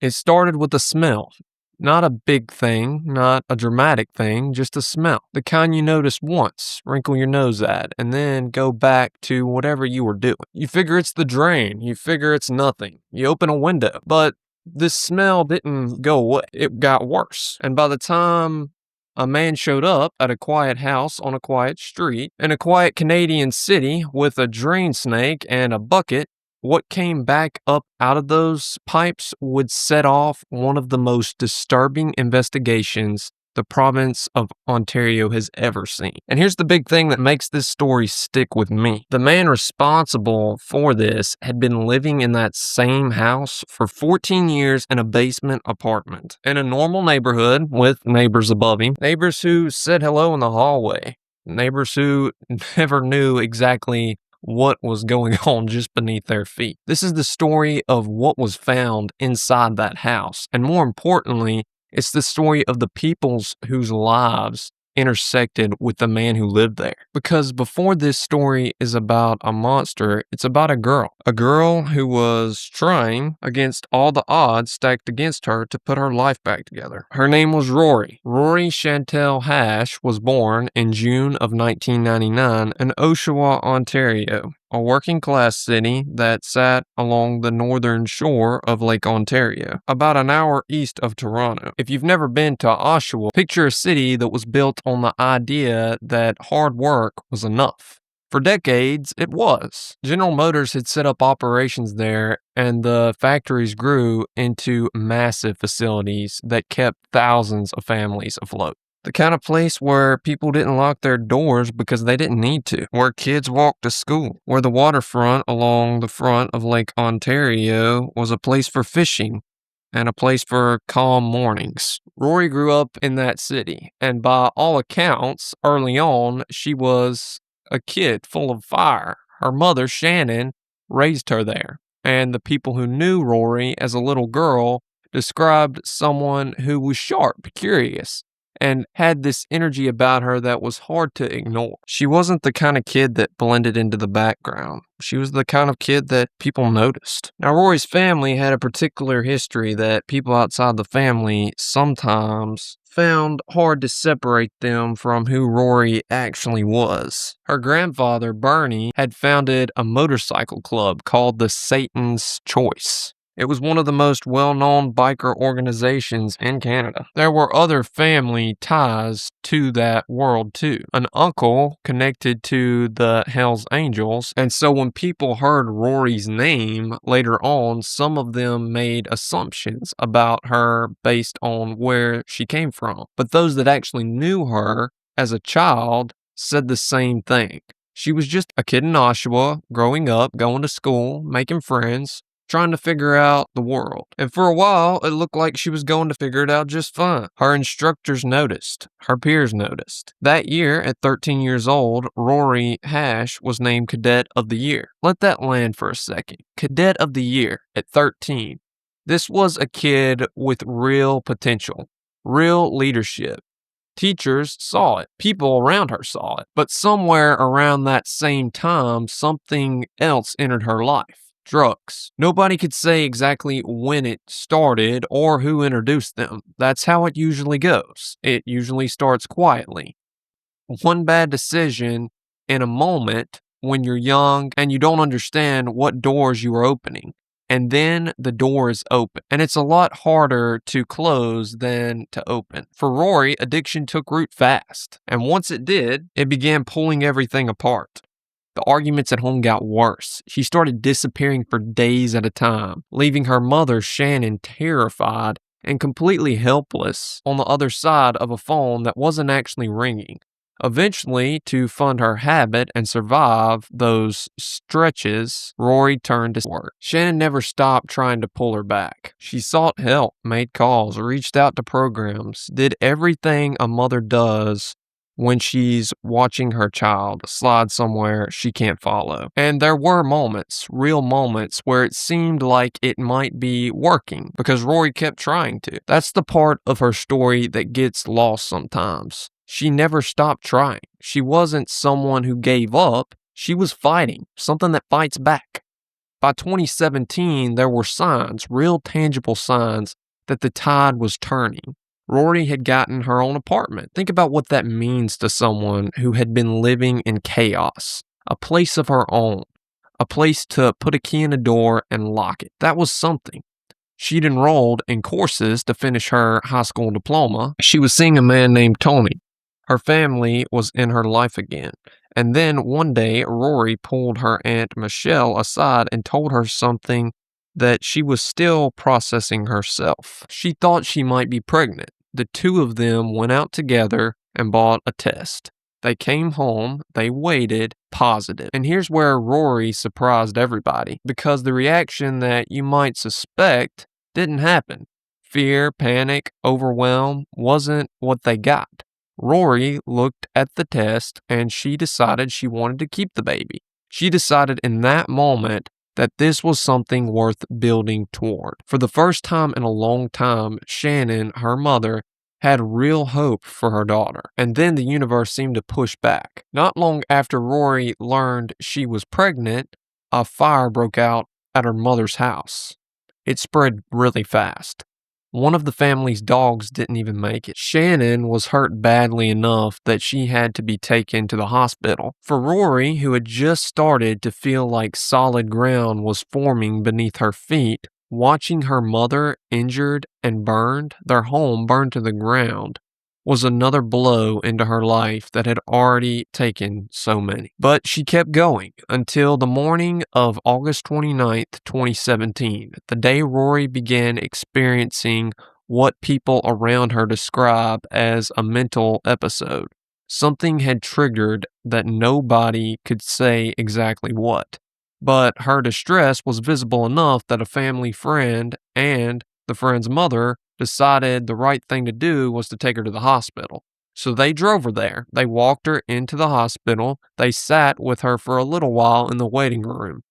It started with a smell. Not a big thing, not a dramatic thing, just a smell. The kind you notice once, wrinkle your nose at, and then go back to whatever you were doing. You figure it's the drain, you figure it's nothing. You open a window, but this smell didn't go away. It got worse. And by the time a man showed up at a quiet house on a quiet street in a quiet Canadian city with a drain snake and a bucket, what came back up out of those pipes would set off one of the most disturbing investigations the province of Ontario has ever seen. And here's the big thing that makes this story stick with me. The man responsible for this had been living in that same house for 14 years in a basement apartment in a normal neighborhood with neighbors above him, neighbors who said hello in the hallway, neighbors who never knew exactly what was going on just beneath their feet. This is the story of what was found inside that house. And more importantly, it's the story of the peoples whose lives intersected with the man who lived there. Because before this story is about a monster, it's about a girl who was trying against all the odds stacked against her to put her life back together. Her name was Rory. Rory Chantel Hash was born in June of 1999 in Oshawa, Ontario, a working-class city that sat along the northern shore of Lake Ontario, about an hour east of Toronto. If you've never been to Oshawa, picture a city that was built on the idea that hard work was enough. For decades, it was. General Motors had set up operations there, and the factories grew into massive facilities that kept thousands of families afloat. The kind of place where people didn't lock their doors because they didn't need to, where kids walked to school, where the waterfront along the front of Lake Ontario was a place for fishing and a place for calm mornings. Rory grew up in that city, and by all accounts, early on, she was a kid full of fire. Her mother, Shannon, raised her there, and the people who knew Rory as a little girl described someone who was sharp, curious, and had this energy about her that was hard to ignore. She wasn't the kind of kid that blended into the background. She was the kind of kid that people noticed. Now, Rory's family had a particular history that people outside the family sometimes found hard to separate them from who Rory actually was. Her grandfather, Bernie, had founded a motorcycle club called the Satan's Choice. It was one of the most well-known biker organizations in Canada. There were other family ties to that world too. An uncle connected to the Hells Angels, and so when people heard Rory's name later on, some of them made assumptions about her based on where she came from. But those that actually knew her as a child said the same thing. She was just a kid in Oshawa, growing up, going to school, making friends, trying to figure out the world. And for a while, it looked like she was going to figure it out just fine. Her instructors noticed. Her peers noticed. That year, at 13 years old, Rory Hash was named Cadet of the Year. Let that land for a second. Cadet of the Year at 13. This was a kid with real potential, real leadership. Teachers saw it. People around her saw it. But somewhere around that same time, something else entered her life. Drugs. Nobody could say exactly when it started or who introduced them. That's how it usually goes. It usually starts quietly. One bad decision in a moment when you're young and you don't understand what doors you are opening. And then the door is open. And it's a lot harder to close than to open. For Rory, addiction took root fast. And once it did, it began pulling everything apart. The arguments at home got worse. She started disappearing for days at a time, leaving her mother, Shannon, terrified and completely helpless on the other side of a phone that wasn't actually ringing. Eventually, to fund her habit and survive those stretches, Rory turned to work. Shannon never stopped trying to pull her back. She sought help, made calls, reached out to programs, did everything a mother does when she's watching her child slide somewhere she can't follow. And there were moments, real moments, where it seemed like it might be working because Rory kept trying to. That's the part of her story that gets lost sometimes. She never stopped trying. She wasn't someone who gave up. She was fighting, something that fights back. By 2017, there were signs, real tangible signs, that the tide was turning. Rory had gotten her own apartment. Think about what that means to someone who had been living in chaos. A place of her own. A place to put a key in a door and lock it. That was something. She'd enrolled in courses to finish her high school diploma. She was seeing a man named Tony. Her family was in her life again. And then one day, Rory pulled her Aunt Michelle aside and told her something that she was still processing herself. She thought she might be pregnant. The two of them went out together and bought a test. They came home, they waited, positive. And here's where Rory surprised everybody, because the reaction that you might suspect didn't happen. Fear, panic, overwhelm wasn't what they got. Rory looked at the test and she decided she wanted to keep the baby. She decided in that moment that this was something worth building toward. For the first time in a long time, Shannon, her mother, had real hope for her daughter. And then the universe seemed to push back. Not long after Rory learned she was pregnant, a fire broke out at her mother's house. It spread really fast. One of the family's dogs didn't even make it. Shannon was hurt badly enough that she had to be taken to the hospital. For Rory, who had just started to feel like solid ground was forming beneath her feet, watching her mother injured and burned, their home burned to the ground, was another blow into her life that had already taken so many. But she kept going until the morning of August 29th, 2017, the day Rory began experiencing what people around her describe as a mental episode. Something had triggered that nobody could say exactly what. But her distress was visible enough that a family friend and the friend's mother decided the right thing to do was to take her to the hospital. So they drove her there. They walked her into the hospital. They sat with her for a little while in the waiting room.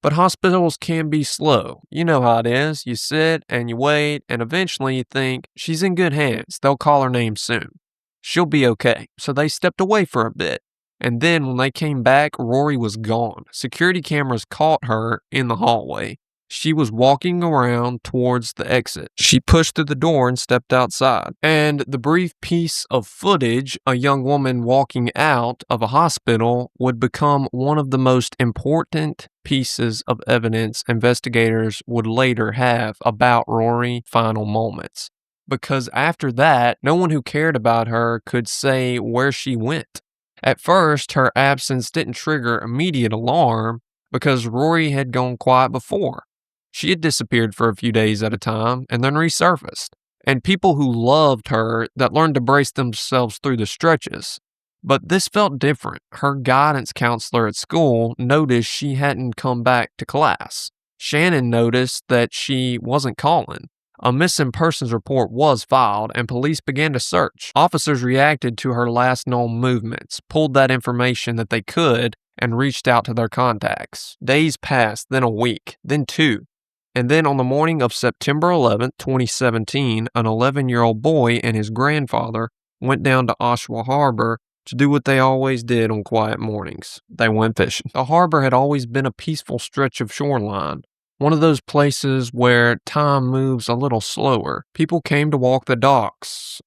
But hospitals can be slow. You know how it is. You sit and you wait, and eventually you think, she's in good hands. They'll call her name soon. She'll be okay. So they stepped away for a bit. And then when they came back, Rory was gone. Security cameras caught her in the hallway. She was walking around towards the exit. She pushed through the door and stepped outside. And the brief piece of footage, a young woman walking out of a hospital, would become one of the most important pieces of evidence investigators would later have about Rory's final moments. Because after that, no one who cared about her could say where she went. At first, her absence didn't trigger immediate alarm because Rory had gone quiet before. She had disappeared for a few days at a time and then resurfaced. And people who loved her that learned to brace themselves through the stretches. But this felt different. Her guidance counselor at school noticed she hadn't come back to class. Shannon noticed that she wasn't calling. A missing persons report was filed and police began to search. Officers reacted to her last known movements, pulled that information that they could, and reached out to their contacts. Days passed, then a week, then two. And then on the morning of September 11th, 2017, an 11-year-old boy and his grandfather went down to Oshawa Harbor to do what they always did on quiet mornings. They went fishing. The harbor had always been a peaceful stretch of shoreline, one of those places where time moves a little slower. People came to walk the docks,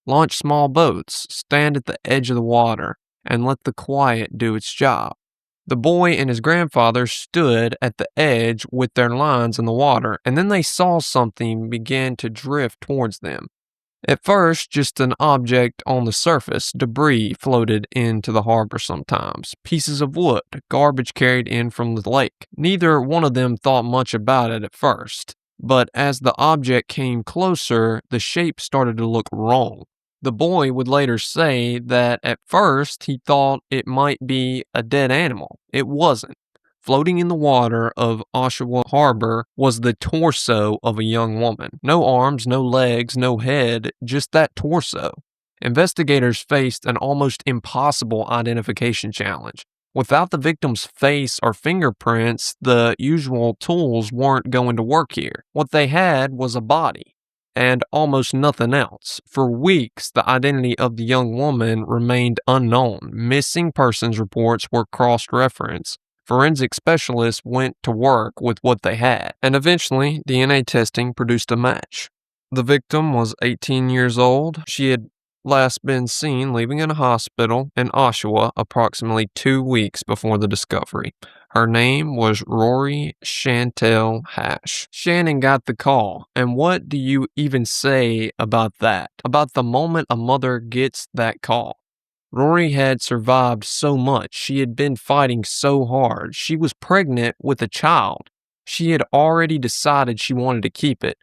launch small boats, stand at the edge of the water, and let the quiet do its job. The boy and his grandfather stood at the edge with their lines in the water, and then they saw something begin to drift towards them. At first, just an object on the surface, debris floated into the harbor sometimes, pieces of wood, garbage carried in from the lake. Neither one of them thought much about it at first, but as the object came closer, the shape started to look wrong. The boy would later say that at first he thought it might be a dead animal. It wasn't. Floating in the water of Oshawa Harbor was the torso of a young woman. No arms, no legs, no head, just that torso. Investigators faced an almost impossible identification challenge. Without the victim's face or fingerprints, the usual tools weren't going to work here. What they had was a body and almost nothing else. For weeks, the identity of the young woman remained unknown. Missing persons reports were cross-referenced, Forensic specialists went to work with what they had, and eventually DNA testing produced a match. The victim was 18 years old. She had last been seen leaving a hospital in Oshawa approximately 2 weeks before the discovery. Her name was Rory Chantel Hash. Shannon got the call, and what do you even say about that? About the moment a mother gets that call? Rory had survived so much. She had been fighting so hard. She was pregnant with a child. She had already decided she wanted to keep it.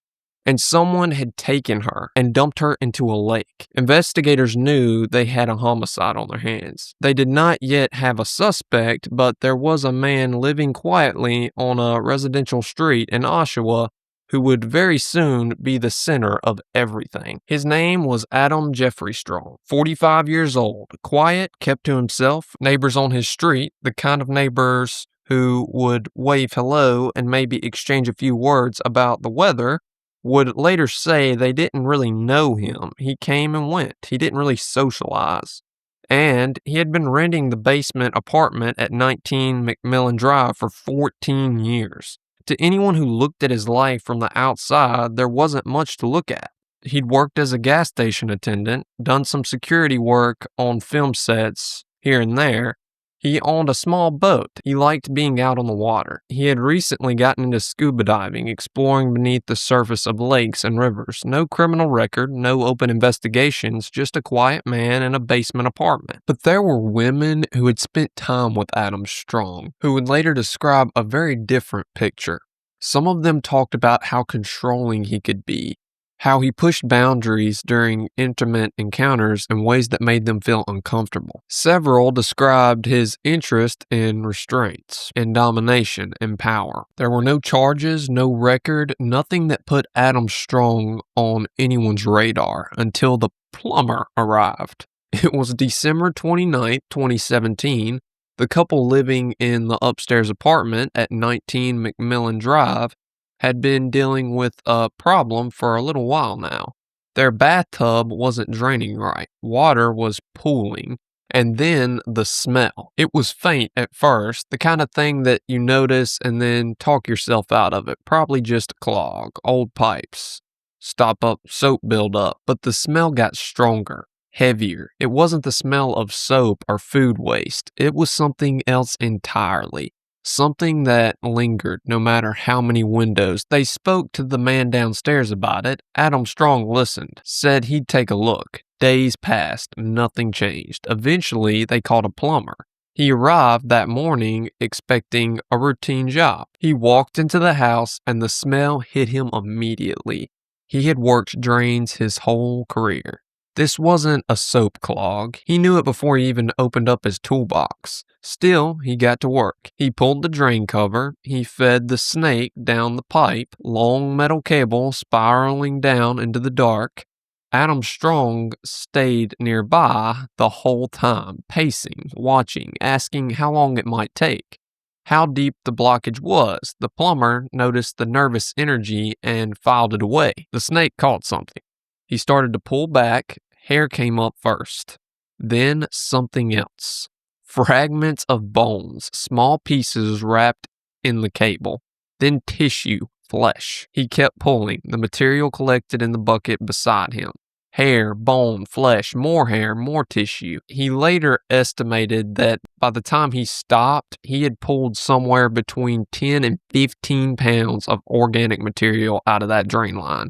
And someone had taken her and dumped her into a lake. Investigators knew they had a homicide on their hands. They did not yet have a suspect, but there was a man living quietly on a residential street in Oshawa who would very soon be the center of everything. His name was Adam Jeffrey Strong, 45 years old, quiet, kept to himself, neighbors on his street, the kind of neighbors who would wave hello and maybe exchange a few words about the weather, would later say they didn't really know him. He came and went. He didn't really socialize. And he had been renting the basement apartment at 19 McMillan Drive for 14 years. To anyone who looked at his life from the outside, there wasn't much to look at. He'd worked as a gas station attendant, done some security work on film sets here and there. He owned a small boat. He liked being out on the water. He had recently gotten into scuba diving, exploring beneath the surface of lakes and rivers. No criminal record, no open investigations, just a quiet man in a basement apartment. But there were women who had spent time with Adam Strong, who would later describe a very different picture. Some of them talked about how controlling he could be, how he pushed boundaries during intimate encounters in ways that made them feel uncomfortable. Several described his interest in restraints, in domination, and power. There were no charges, no record, nothing that put Adam Strong on anyone's radar until the plumber arrived. It was December 29th, 2017. The couple living in the upstairs apartment at 19 McMillan Drive had been dealing with a problem for a little while now. Their bathtub wasn't draining right. Water was pooling. And then the smell. It was faint at first, the kind of thing that you notice and then talk yourself out of it. Probably just a clog, old pipes, stop up, soap buildup. But the smell got stronger, heavier. It wasn't the smell of soap or food waste. It was something else entirely. Something that lingered no matter how many windows. They spoke to the man downstairs about it. Adam Strong listened, said he'd take a look. Days passed, nothing changed. Eventually, they called a plumber. He arrived that morning expecting a routine job. He walked into the house and the smell hit him immediately. He had worked drains his whole career. This wasn't a soap clog. He knew it before he even opened up his toolbox. Still, he got to work. He pulled the drain cover. He fed the snake down the pipe, long metal cable spiraling down into the dark. Adam Strong stayed nearby the whole time, pacing, watching, asking how long it might take, how deep the blockage was. The plumber noticed the nervous energy and filed it away. The snake caught something. He started to pull back. Hair came up first. Then something else. Fragments of bones, small pieces wrapped in the cable. Then tissue, flesh. He kept pulling. The material collected in the bucket beside him. Hair, bone, flesh, more hair, more tissue. He later estimated that by the time he stopped, he had pulled somewhere between 10 and 15 pounds of organic material out of that drain line.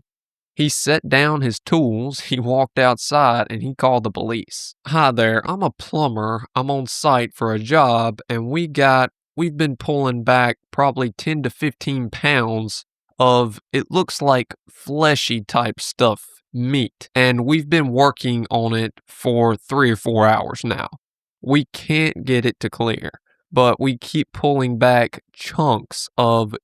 He set down his tools, he walked outside, and he called the police. "Hi there, I'm a plumber. I'm on site for a job, and we've been pulling back probably 10 to 15 pounds of, it looks like fleshy type stuff, meat, and we've been working on it for 3 or 4 hours now. We can't get it to clear, but we keep pulling back chunks of,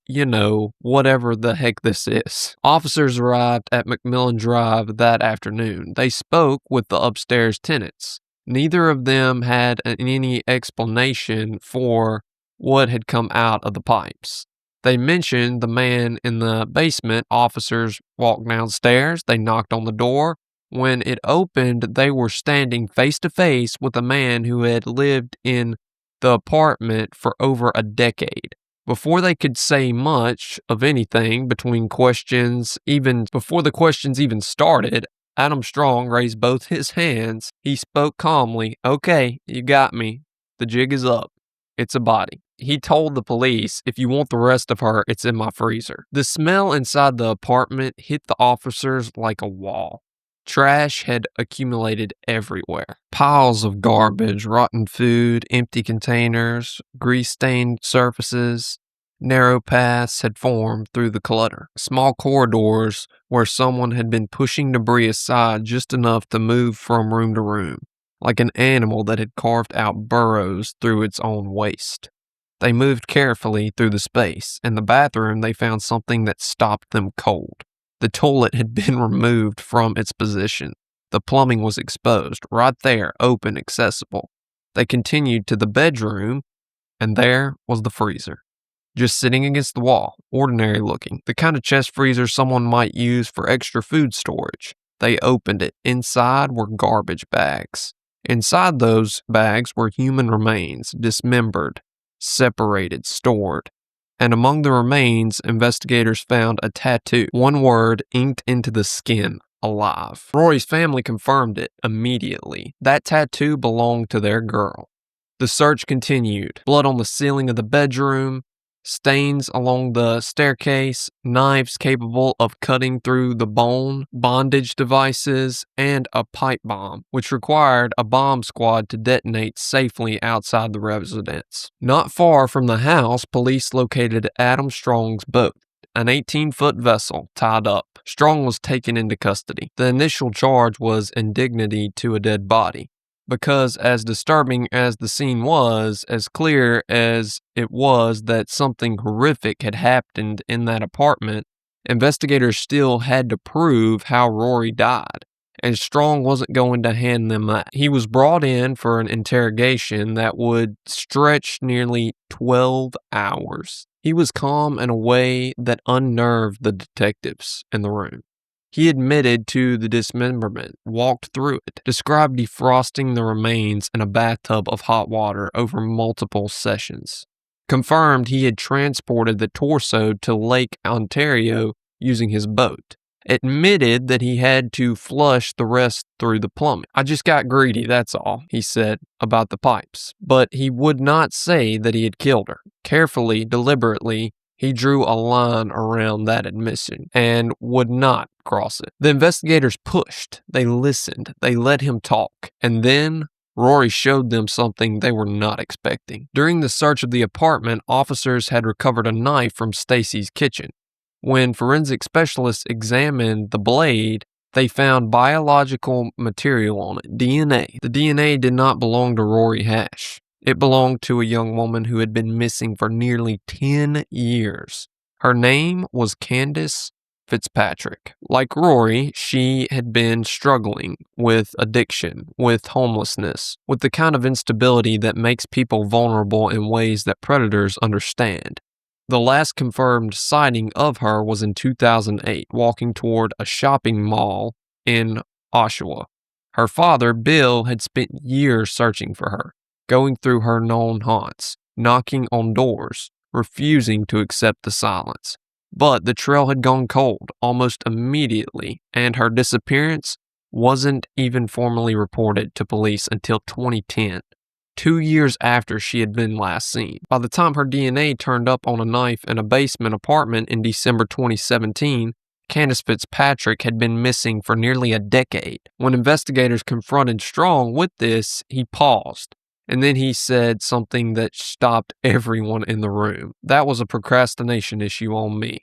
whatever the heck this is." Officers arrived at McMillan Drive that afternoon. They spoke with the upstairs tenants. Neither of them had any explanation for what had come out of the pipes. They mentioned the man in the basement. Officers walked downstairs. They knocked on the door. When it opened, they were standing face to face with a man who had lived in the apartment for over a decade. Before they could say much of anything before the questions even started, Adam Strong raised both his hands. He spoke calmly. "Okay, you got me. The jig is up. It's a body." He told the police, "If you want the rest of her, it's in my freezer." The smell inside the apartment hit the officers like a wall. Trash had accumulated everywhere. Piles of garbage, rotten food, empty containers, grease-stained surfaces. Narrow paths had formed through the clutter. Small corridors where someone had been pushing debris aside just enough to move from room to room, like an animal that had carved out burrows through its own waste. They moved carefully through the space. In the bathroom, they found something that stopped them cold. The toilet had been removed from its position. The plumbing was exposed, right there, open, accessible. They continued to the bedroom, and there was the freezer. Just sitting against the wall, ordinary looking, the kind of chest freezer someone might use for extra food storage. They opened it. Inside were garbage bags. Inside those bags were human remains, dismembered, separated, stored. And among the remains, investigators found a tattoo, one word inked into the skin: alive. Rory's family confirmed it immediately. That tattoo belonged to their girl. The search continued. Blood on the ceiling of the bedroom, stains along the staircase, knives capable of cutting through the bone, bondage devices, and a pipe bomb, which required a bomb squad to detonate safely outside the residence. Not far from the house, police located Adam Strong's boat, an 18-foot vessel tied up. Strong was taken into custody. The initial charge was indignity to a dead body, because as disturbing as the scene was, as clear as it was that something horrific had happened in that apartment, investigators still had to prove how Rory died, and Strong wasn't going to hand them that. He was brought in for an interrogation that would stretch nearly 12 hours. He was calm in a way that unnerved the detectives in the room. He admitted to the dismemberment, walked through it, described defrosting the remains in a bathtub of hot water over multiple sessions, confirmed he had transported the torso to Lake Ontario using his boat, admitted that he had to flush the rest through the plumbing. "I just got greedy, that's all," he said about the pipes. But he would not say that he had killed her. Carefully, deliberately, he drew a line around that admission and would not cross it. The investigators pushed, they listened, they let him talk, and then Rory showed them something they were not expecting. During the search of the apartment, officers had recovered a knife from Stacy's kitchen. When forensic specialists examined the blade, they found biological material on it, DNA. The DNA did not belong to Rory Hash. It belonged to a young woman who had been missing for nearly 10 years. Her name was Candace Fitzpatrick. Like Rory, she had been struggling with addiction, with homelessness, with the kind of instability that makes people vulnerable in ways that predators understand. The last confirmed sighting of her was in 2008, walking toward a shopping mall in Oshawa. Her father, Bill, had spent years searching for her, going through her known haunts, knocking on doors, refusing to accept the silence. But the trail had gone cold almost immediately, and her disappearance wasn't even formally reported to police until 2010, 2 years after she had been last seen. By the time her DNA turned up on a knife in a basement apartment in December 2017, Candace Fitzpatrick had been missing for nearly a decade. When investigators confronted Strong with this, he paused. And then he said something that stopped everyone in the room. "That was a procrastination issue on me,"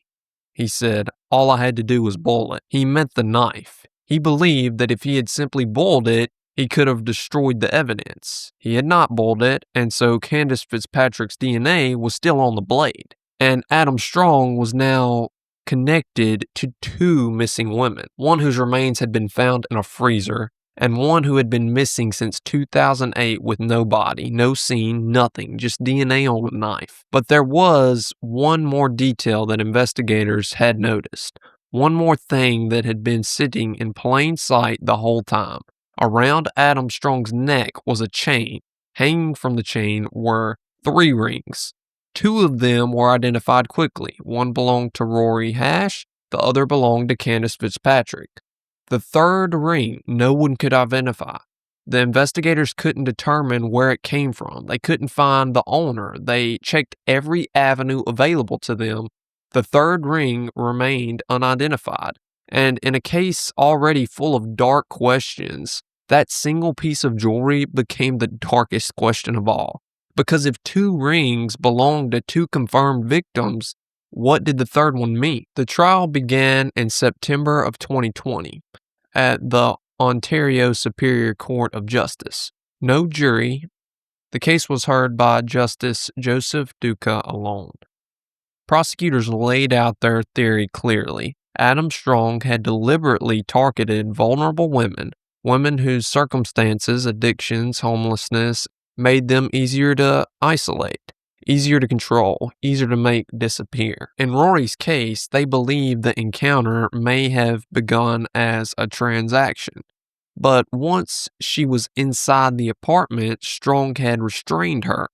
he said. "All I had to do was boil it." He meant the knife. He believed that if he had simply boiled it, he could have destroyed the evidence. He had not boiled it, and so Candace Fitzpatrick's DNA was still on the blade. And Adam Strong was now connected to two missing women, one whose remains had been found in a freezer, and one who had been missing since 2008 with no body, no scene, nothing, just DNA on a knife. But there was one more detail that investigators had noticed, one more thing that had been sitting in plain sight the whole time. Around Adam Strong's neck was a chain, Hanging from the chain were 3 rings. 2 of them were identified quickly. One belonged to Rory Hash, the other belonged to Candace Fitzpatrick. The third ring no one could identify. The investigators couldn't determine where it came from. They couldn't find the owner. They checked every avenue available to them. The third ring remained unidentified. And in a case already full of dark questions, that single piece of jewelry became the darkest question of all. Because if 2 rings belonged to 2 confirmed victims, what did the third one mean? The trial began in September of 2020 at the Ontario Superior Court of Justice. No jury. The case was heard by Justice Joseph Duca alone. Prosecutors laid out their theory clearly. Adam Strong had deliberately targeted vulnerable women whose circumstances, addictions, homelessness, made them easier to isolate, easier to control, easier to make disappear. In Rory's case, they believe the encounter may have begun as a transaction. But once she was inside the apartment, Strong had restrained her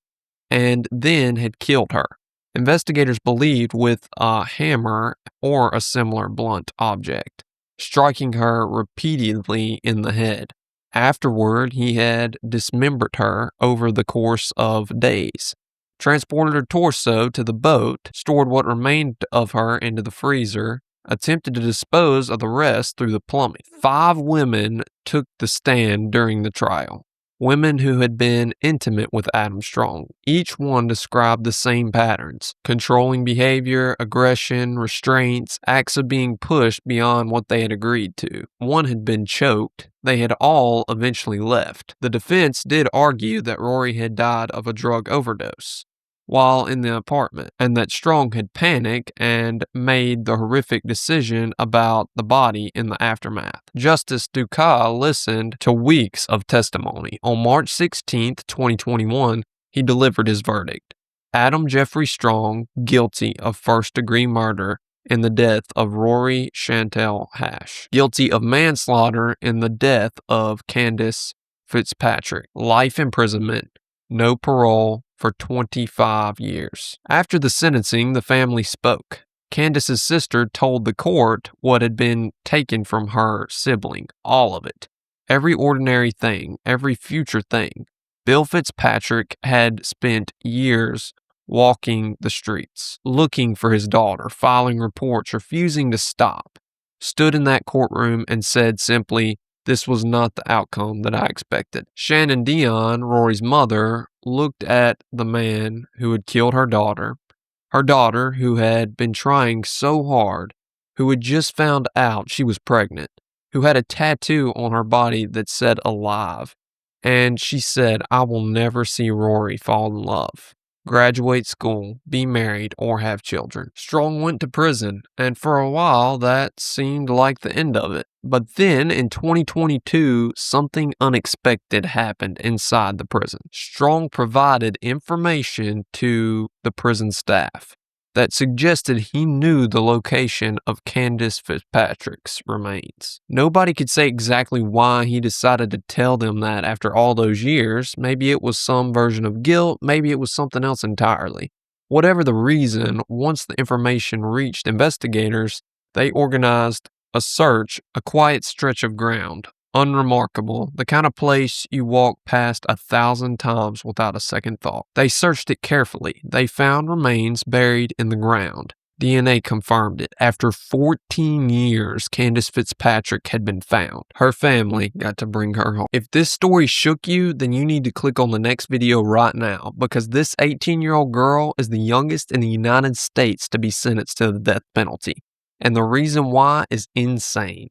and then had killed her. Investigators believed with a hammer or a similar blunt object, striking her repeatedly in the head. Afterward, he had dismembered her over the course of days, transported her torso to the boat, stored what remained of her into the freezer, attempted to dispose of the rest through the plumbing. 5 women took the stand during the trial. Women who had been intimate with Adam Strong. Each one described the same patterns: controlling behavior, aggression, restraints, acts of being pushed beyond what they had agreed to. One had been choked. They had all eventually left. The defense did argue that Rory had died of a drug overdose while in the apartment, and that Strong had panicked and made the horrific decision about the body in the aftermath. Justice Duca listened to weeks of testimony. On March 16, 2021, he delivered his verdict. Adam Jeffrey Strong, guilty of first-degree murder in the death of Rory Chantel Hash. Guilty of manslaughter in the death of Candace Fitzpatrick. Life imprisonment, no parole, for 25 years. After the sentencing, the family spoke. Candace's sister told the court what had been taken from her sibling, all of it. Every ordinary thing, every future thing. Bill Fitzpatrick had spent years walking the streets, looking for his daughter, filing reports, refusing to stop. Stood in that courtroom and said simply, "This was not the outcome that I expected." Shannon Dion, Rory's mother, looked at the man who had killed her daughter who had been trying so hard, who had just found out she was pregnant, who had a tattoo on her body that said "alive." And she said, "I will never see Rory fall in love, graduate school, be married, or have children." Strong went to prison, and for a while that seemed like the end of it. But then in 2022, something unexpected happened inside the prison. Strong provided information to the prison staff that suggested he knew the location of Candace Fitzpatrick's remains. Nobody could say exactly why he decided to tell them that after all those years. Maybe it was some version of guilt, maybe it was something else entirely. Whatever the reason, once the information reached investigators, they organized a search, a quiet stretch of ground, unremarkable, the kind of place you walk past 1,000 times without a second thought. They searched it carefully. They found remains buried in the ground. DNA confirmed it. After 14 years, Candace Fitzpatrick had been found. Her family got to bring her home. If this story shook you, then you need to click on the next video right now, because this 18-year-old girl is the youngest in the United States to be sentenced to the death penalty. And the reason why is insane.